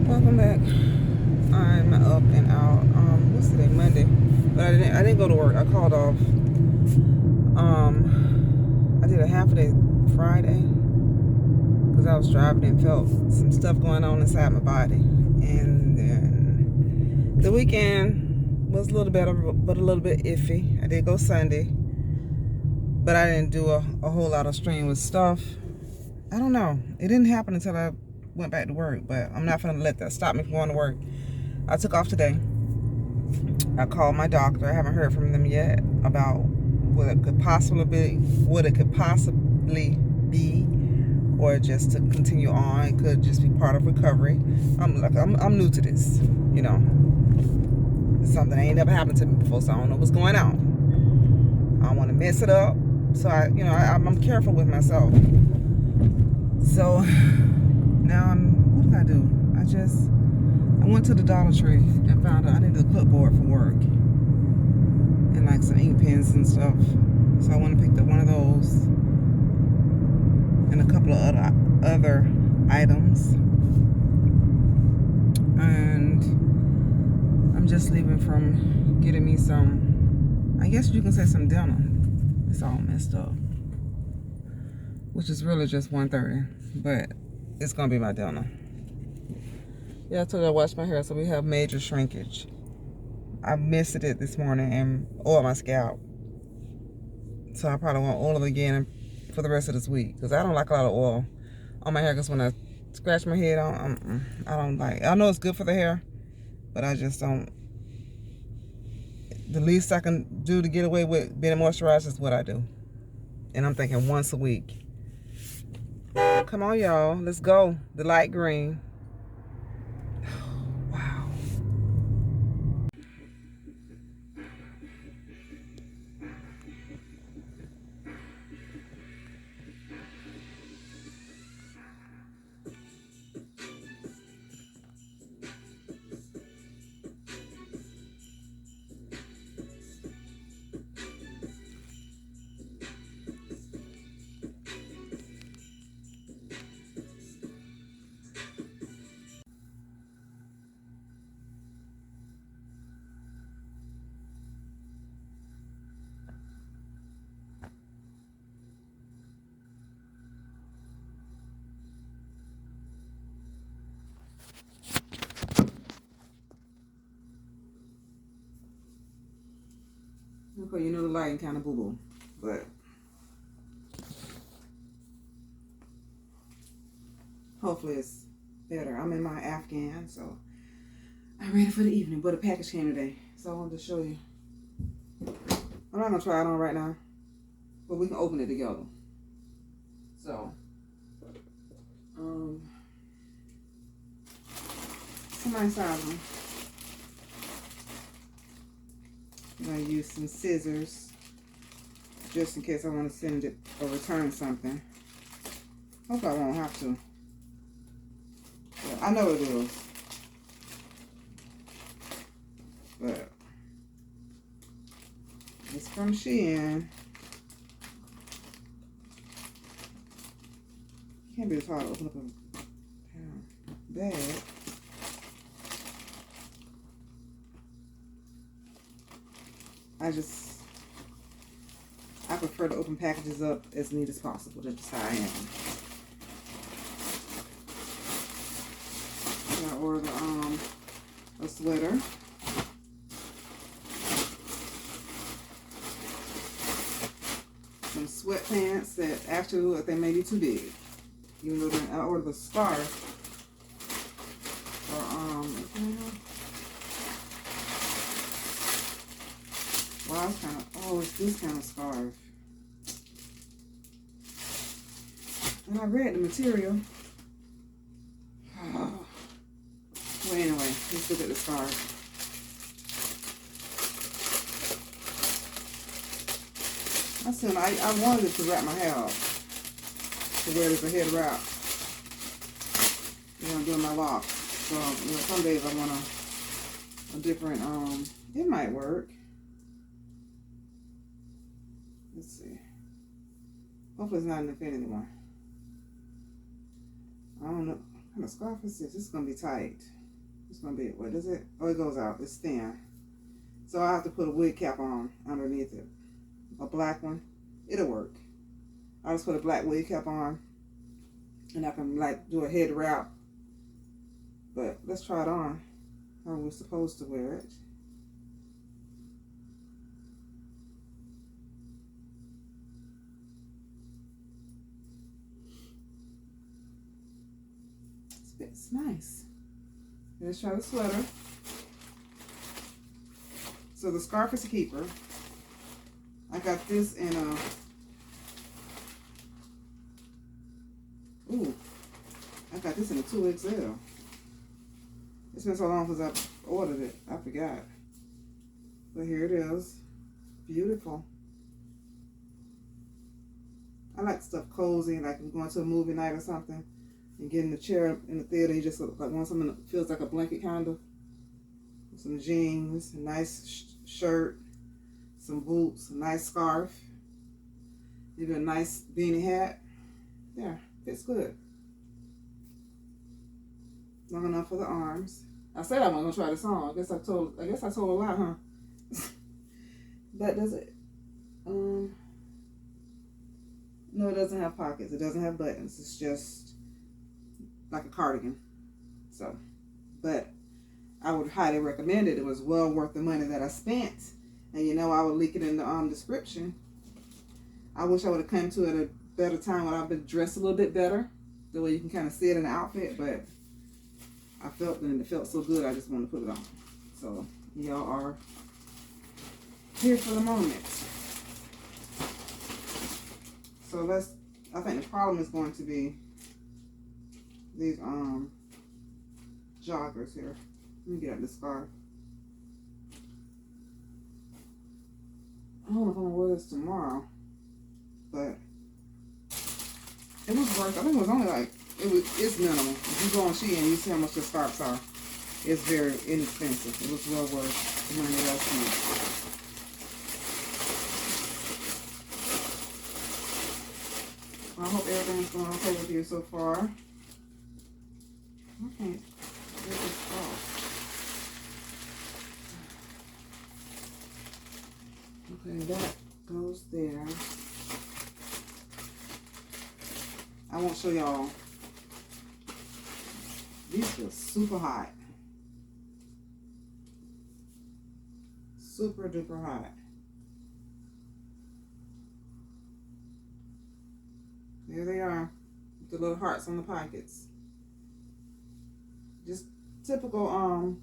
Welcome back. I'm up and out. What's today? Monday. But I didn't go to work. I called off. I did a half a day Friday because I was driving and felt some stuff going on inside my body. And then the weekend was a little better, but a little bit iffy. I did go Sunday, but I didn't do a whole lot of strenuous stuff. I don't know. It didn't happen until I went back to work, but I'm not gonna let that stop me from going to work. I took off today. I called my doctor. I haven't heard from them yet about what it could possibly be, or just to continue on. It could just be part of recovery. I'm new to this, you know. It's something that ain't never happened to me before, so I don't know what's going on. I don't want to mess it up, so I'm careful with myself. So now what did I do? I went to the Dollar Tree and found out I needed a clipboard for work and like some ink pens and stuff. So I went and picked up one of those and a couple of other items. And I'm just leaving from getting me some, I guess you can say some dinner. It's all messed up, which is really just 1:30, but it's gonna be my dinner. Yeah, I told you I washed my hair, so we have major shrinkage. I missed it this morning and oiled my scalp, so I probably won't oil it again for the rest of this week because I don't like a lot of oil on my hair. Because when I scratch my head on, I don't like. I know it's good for the hair, but I just don't. The least I can do to get away with being moisturized is what I do, and I'm thinking once a week. Come on, y'all. Let's go. The light green. Wow. Okay, you know the lighting kind of boo-boo, but hopefully it's better. I'm in my Afghan, so I'm ready for the evening, but a package came today, so I wanted to show you. I'm not going to try it on right now, but we can open it together. So, it's a nice item. I'm going to use some scissors just in case I want to send it or return something. Hope I won't have to. But I know it is. But it's from Shein. Can't be as hard to open up a bag. I prefer to open packages up as neat as possible. That's just how I am. I ordered a sweater. Some sweatpants that actually look like they may be too big. Even though I ordered a scarf. Wow, it's kind of, it's this kind of scarf. And I read the material. Let's look at the scarf. I wanted to wrap my hair up to wear it as a head wrap. You know, doing my locks. So, you know, some days I want a different, it might work. Let's see. Hopefully it's not an infinity one. I don't know. What kind of scarf is this? This is going to be tight. It's going to be, what is it? Oh, it goes out. It's thin. So I have to put a wig cap on underneath it. A black one. It'll work. I'll just put a black wig cap on. And I can like do a head wrap. But let's try it on. How we're supposed to wear it. It's nice. Let's try the sweater. So the scarf is a keeper. I got this in a, I got this in a 2XL. It's been so long since I ordered it, I forgot. But here it is. Beautiful. I like stuff cozy, like I'm going to a movie night or something and getting a chair in the theater. You just like want something that feels like a blanket kind of. Some jeans, a nice shirt, some boots, a nice scarf, maybe a nice beanie hat. Yeah, fits good. Long enough for the arms. I said I wasn't gonna try this on. I guess I told a lie, huh? But does it? No, it doesn't have pockets. It doesn't have buttons. It's just like a cardigan. So, but I would highly recommend it. It was well worth the money that I spent. And you know, I would link it in the description. I wish I would have come to it at a better time when I've been dressed a little bit better. The way you can kind of see it in the outfit. But I felt it and it felt so good, I just wanted to put it on. So, y'all are here for the moment. So I think the problem is going to be these joggers here. Let me get out the scarf. I don't know if I'm gonna wear this tomorrow, but it was worth. I think it was only like it's minimal. If you go on Shein, you see how much the scarves are. It's very inexpensive. It was well worth the money that I spent. I hope everything's going okay with you so far. Okay, get this off. Okay, that goes there. I won't show y'all. These feel super hot. Super duper hot. There they are, with the little hearts on the pockets. Just typical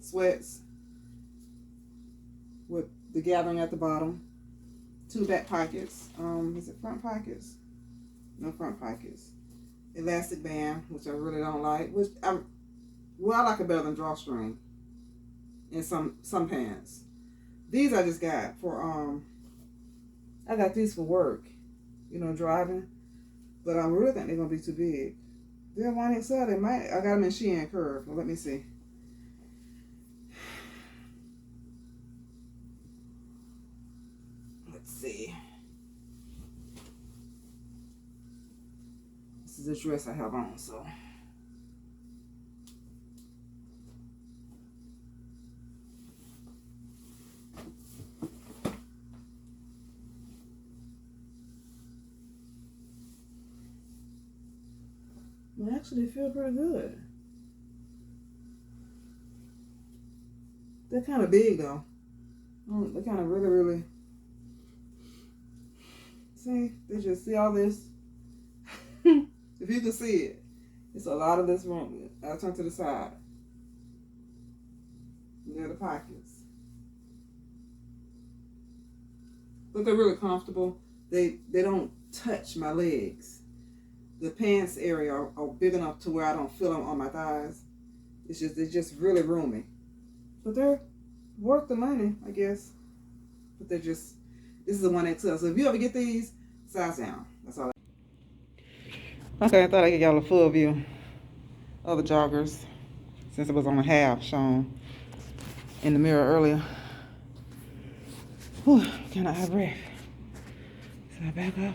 sweats with the gathering at the bottom. 2 back pockets. Is it front pockets? No front pockets. Elastic band, which I really don't like. Which I like it better than drawstring in some pants. These I just got for I got these for work. You know, driving. But I really think they're gonna be too big. They're 1XL. They might. I got them in Shein Curve. Well, let me see. Let's see. This is the dress I have on, so. Well, actually, they feel pretty good. They're kind of big, though. They're kind of really... See? They just see all this. If you can see it. It's a lot of this room. I'll turn to the side. Near the pockets. But they're really comfortable. They don't touch my legs. The pants area are big enough to where I don't feel them on my thighs. It's just really roomy. But they're worth the money, I guess. But they're just, this is the one XL. So if you ever get these, size down. That's all. Okay, I thought I'd give y'all a full view of the joggers since it was on a half shown in the mirror earlier. Whew, cannot have breath. So I back up.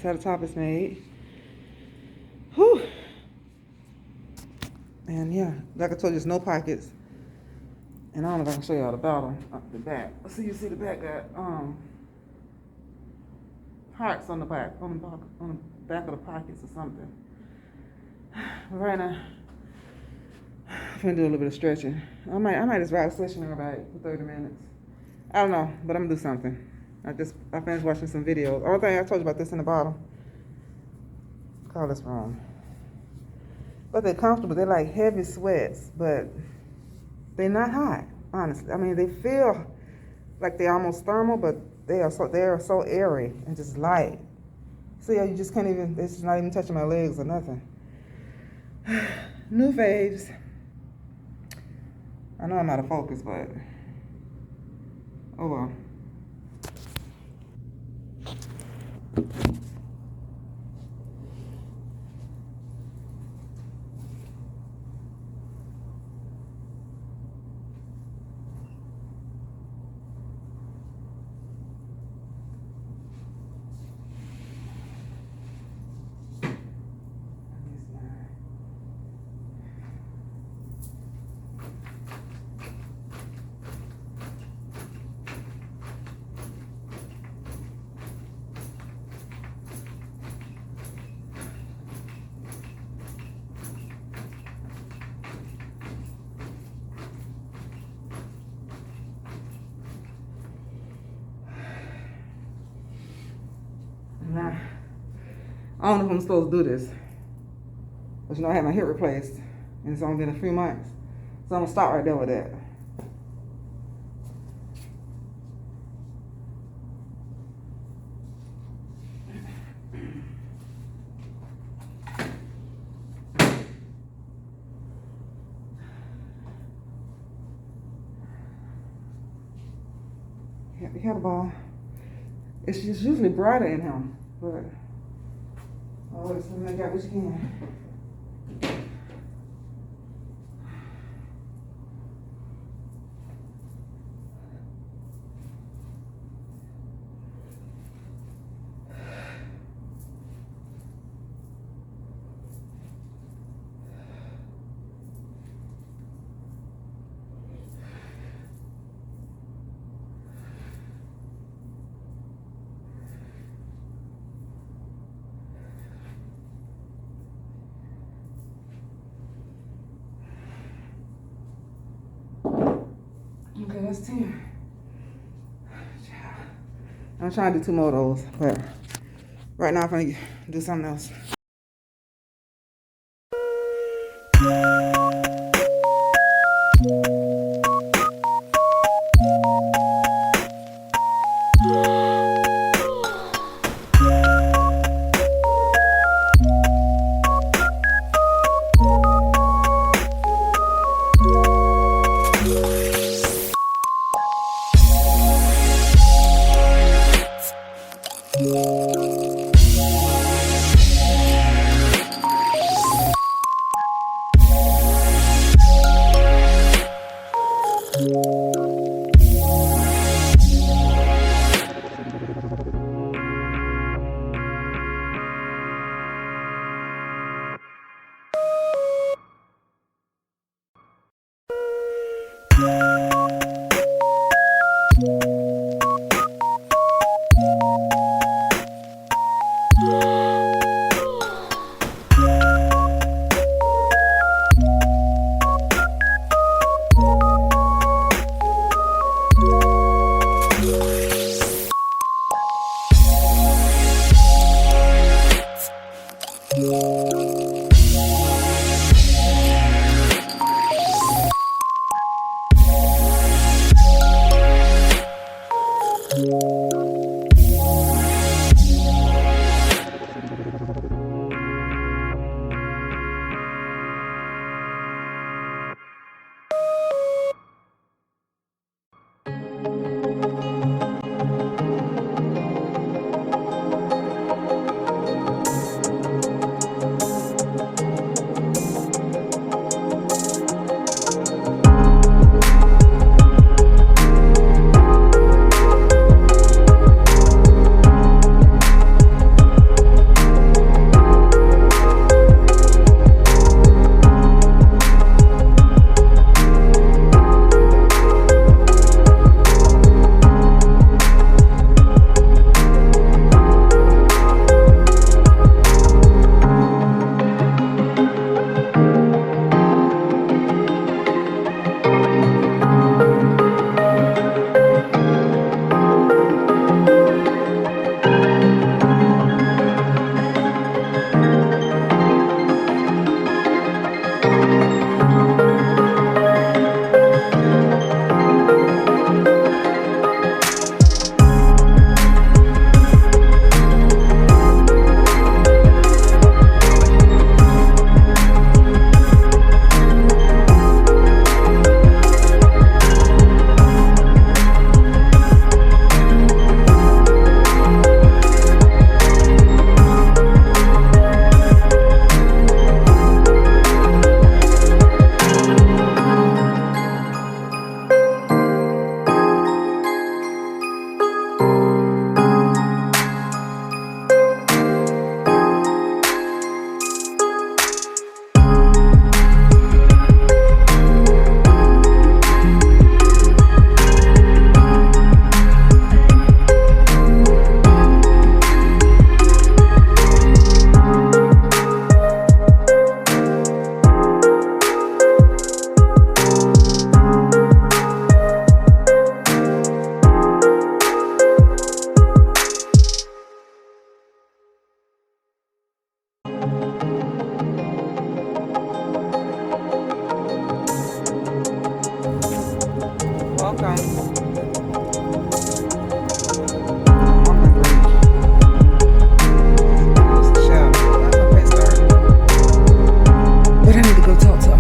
So the top is made. Whew. And yeah, like I told you, there's no pockets. And I don't know if I can show y'all the bottom, the back. So you see the back got hearts on the back, on the back of the pockets or something. But right now, I'm gonna do a little bit of stretching. I might just ride a stationary bike for 30 minutes. I don't know, but I'm gonna do something. I finished watching some videos. Only thing I told you about this in the bottom. Call this wrong. But they're comfortable. They're like heavy sweats, but they're not hot, honestly. I mean, they feel like they're almost thermal, but they are so airy and just light. So yeah, you just can't even, it's just not even touching my legs or nothing. New faves. I know I'm out of focus, but oh well. Nah, I don't know if I'm supposed to do this. But you know, I had my hip replaced, and it's only been a few months. So I'm gonna stop right there with that. The kettlebell, it's just usually brighter in him, but oh, it's something like that what you can. Okay, that's 10. I'm trying to do 2 more of those, but right now I'm gonna do something else. welcome. But I need to go talk to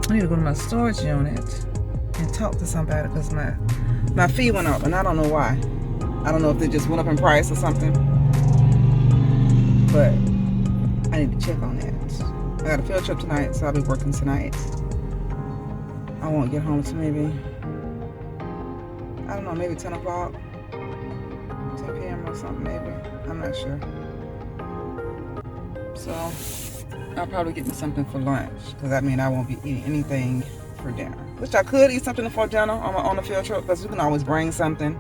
I need to go to my storage unit and talk to somebody because my fee went up and I don't know why. I don't know if they just went up in price or something. But I need to check on that. I got a field trip tonight, so I'll be working tonight. I won't get home till maybe, I don't know, maybe 10 o'clock, 10 p.m. or something maybe. I'm not sure. So I'll probably get me something for lunch because I mean I won't be eating anything for dinner. Which I could eat something for dinner on the field trip because we can always bring something.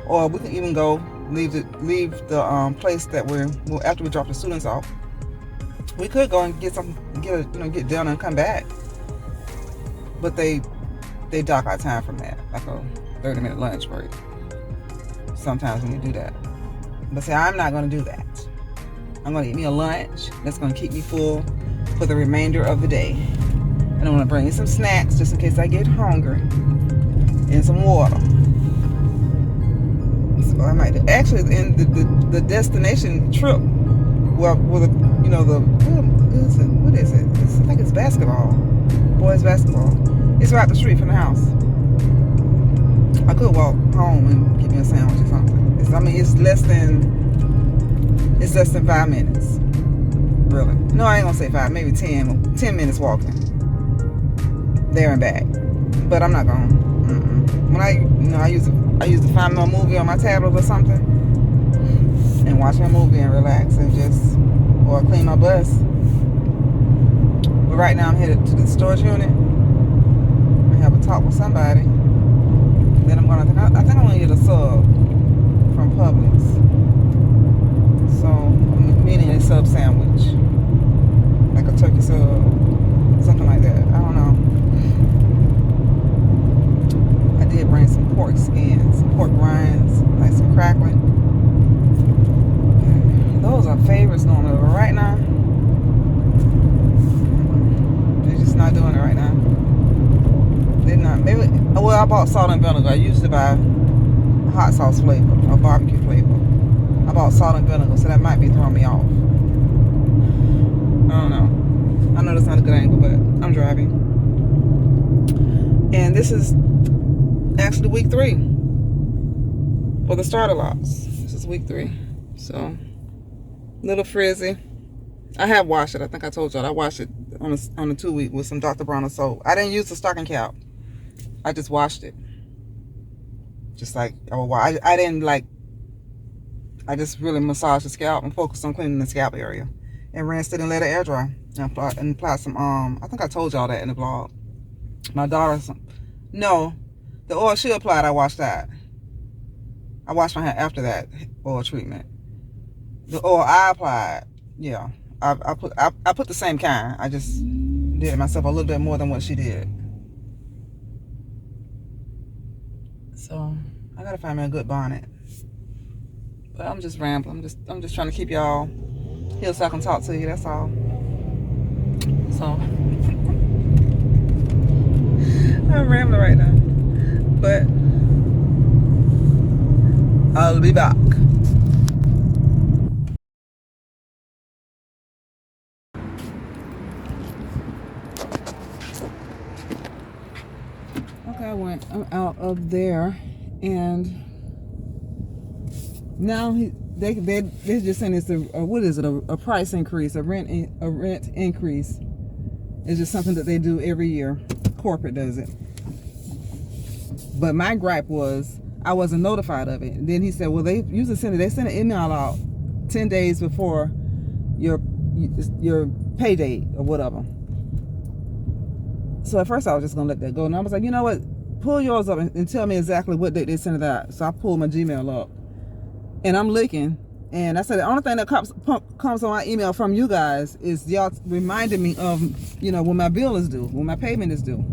Or we can even go leave the place that after we drop the students off. We could go and get dinner and come back. But they dock our time from that, like a 30-minute lunch break. Sometimes when you do that. But see, I'm not going to do that. I'm going to eat me a lunch that's going to keep me full for the remainder of the day. And I'm going to bring you some snacks just in case I get hungry. And some water. So I might actually in the destination trip. Well, what is it? I think it's basketball. Boys basketball. It's right up the street from the house. I could walk home and get me a sandwich or something. It's less than 5 minutes. Really. No, I ain't gonna say 5, maybe 10 minutes walking. There and back. But I'm not going. When I used to find me a movie on my tablet or something and watch my movie and relax and or clean my bus. But right now I'm headed to the storage unit. I have a talk with somebody. Then I think I'm gonna get a sub from Publix. So meaning a sub sandwich, like a turkey sub, something like that. I don't know. I did bring some pork skins, some pork rinds, like some crackling. Those are favorites normally, but right now they're just not doing it right now. They're not. Maybe. Well, I bought salt and vinegar. I usually buy hot sauce flavor or barbecue flavor. I bought salt and vinegar, so that might be throwing me off. I don't know. I know that's not a good angle, but I'm driving. And this is actually week 3 for the starter lots. This is week 3. So, little frizzy. I have washed it. I think I told y'all. I washed it on the 2-week with some Dr. Bronner soap. I didn't use the stocking cap. I just washed it. Just like, I didn't like, I just really massaged the scalp and focused on cleaning the scalp area. And rinsed it and let it air dry. And applied some, I think I told y'all that in the vlog. My daughter, no, the oil she applied, I washed that. I washed my hair after that oil treatment. The oil I applied, yeah, I put the same kind. I just did it myself a little bit more than what she did. So I gotta find me a good bonnet. But I'm just rambling. I'm just trying to keep y'all here so I can talk to you. That's all. So I'm rambling right now, but I'll be back. Okay, I'm out of there, and now they're just saying it's a price increase, a rent increase. It's just something that they do every year. Corporate does it. But my gripe was I wasn't notified of it. And then he said, well, they usually send an email out 10 days before your pay date or whatever. So at first I was just gonna let that go, and I was like, you know what? Pull yours up and tell me exactly what date they sent it out. So I pulled my Gmail up, and I'm looking, and I said the only thing that comes on my email from you guys is y'all reminding me of, when my bill is due, when my payment is due.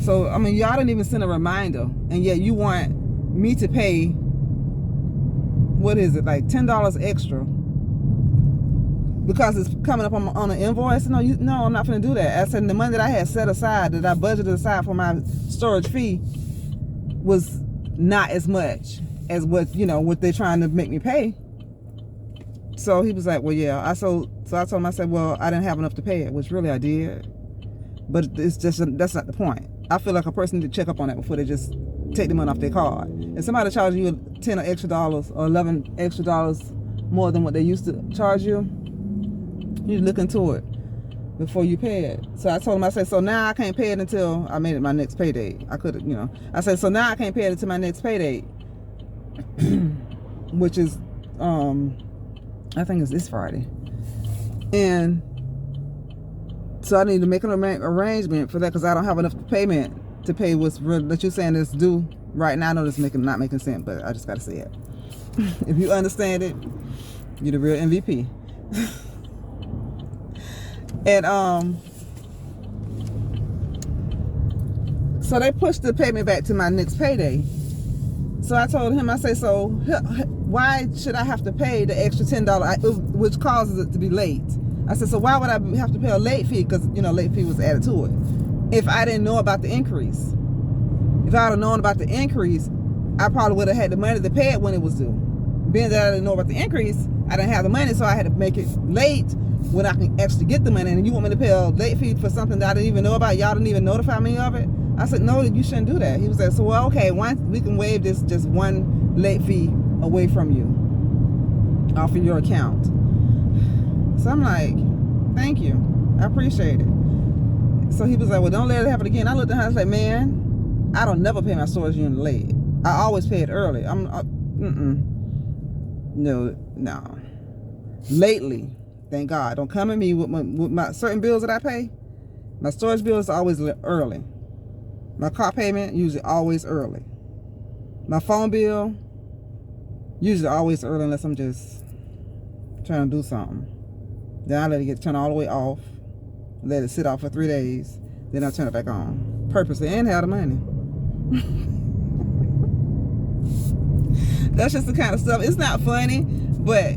So I mean, y'all didn't even send a reminder, and yet you want me to pay, what is it, like $10 extra because it's coming up on an invoice. No, I'm not going to do that. I said the money that I had set aside, that I budgeted aside for my storage fee, was not as much as what they're trying to make me pay. So he was like, well, yeah. So I told him, I said, well, I didn't have enough to pay it, which really I did. But it's just, that's not the point. I feel like a person need to check up on that before they just take the money off their card. If somebody charges you $10 extra dollars or $11 extra dollars more than what they used to charge you, you look into it before you pay it. So I told him, I said, so now I can't pay it until I made it my next pay date. I could, I said, so now I can't pay it until my next pay date, which is, I think it's this Friday. And so I need to make an arrangement for that, because I don't have enough payment to pay what's really, that you're saying is due right now. I know this is not making sense, but I just got to say it. If you understand it, you're the real MVP. And so they pushed the payment back to my next payday. So I told him, I say, so why should I have to pay the extra $10, which causes it to be late? I said, so why would I have to pay a late fee? Because, late fee was added to it. If I didn't know about the increase. If I would have known about the increase, I probably would have had the money to pay it when it was due. Being that I didn't know about the increase, I didn't have the money, so I had to make it late when I can actually get the money. And you want me to pay a late fee for something that I didn't even know about? Y'all didn't even notify me of it? I said, no, you shouldn't do that. He was like, so, well, okay, we can waive this just one late fee away from you, off of your account. So I'm like, thank you. I appreciate it. So he was like, well, don't let it happen again. I looked at him, I was like, man, I don't never pay my storage unit late. I always pay it early. No. Lately, thank God, don't come at me with my certain bills that I pay. My storage bill is always early. My car payment, usually always early. My phone bill, usually always early, unless I'm just trying to do something. Then I let it get turned all the way off, let it sit off for 3 days, then I turn it back on. Purposely, and have the money. That's just the kind of stuff. It's not funny, but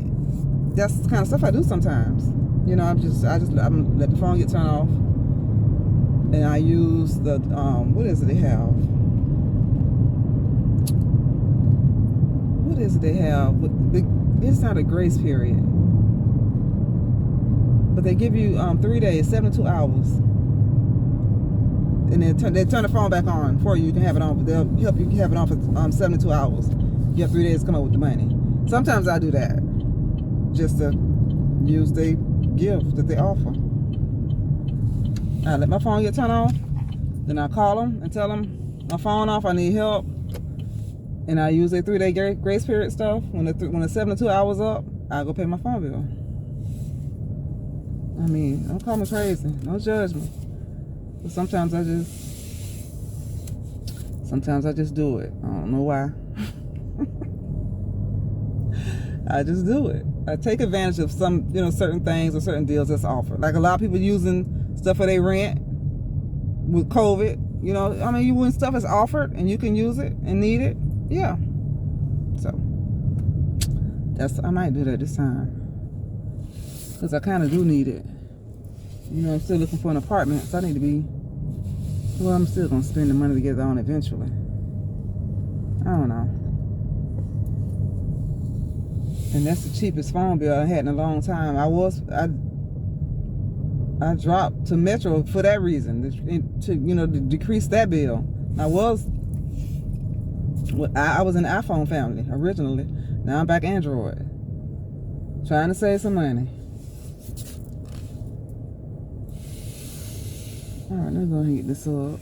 that's the kind of stuff I do sometimes. I'm let the phone get turned off, and I use the what is it they have? What is it they have? It's not a grace period, but they give you 3 days, 72 hours, and they turn the phone back on for you. You can have it on. They'll help you have it on for 72 hours. You have 3 days to come up with the money. Sometimes I do that, just to use the gift that they offer. I let my phone get turned off, then I call them and tell them my phone off, I need help, and I use a 3-day grace period stuff. When the 72 hours up, I go pay my phone bill. I mean, don't call me crazy, don't judge me. But sometimes I just do it. I don't know why. I just do it. I take advantage of some, certain things or certain deals that's offered. Like a lot of people using stuff for their rent with COVID. When stuff is offered and you can use it and need it, yeah. So I might do that this time, because I kind of do need it. I'm still looking for an apartment, so I need to be. Well, I'm still gonna spend the money to get it on eventually. I don't know. And that's the cheapest phone bill I had in a long time. I dropped to Metro for that reason, to decrease that bill. I was in the iPhone family originally. Now I'm back Android. Trying to save some money. All right, let me go ahead and get this up.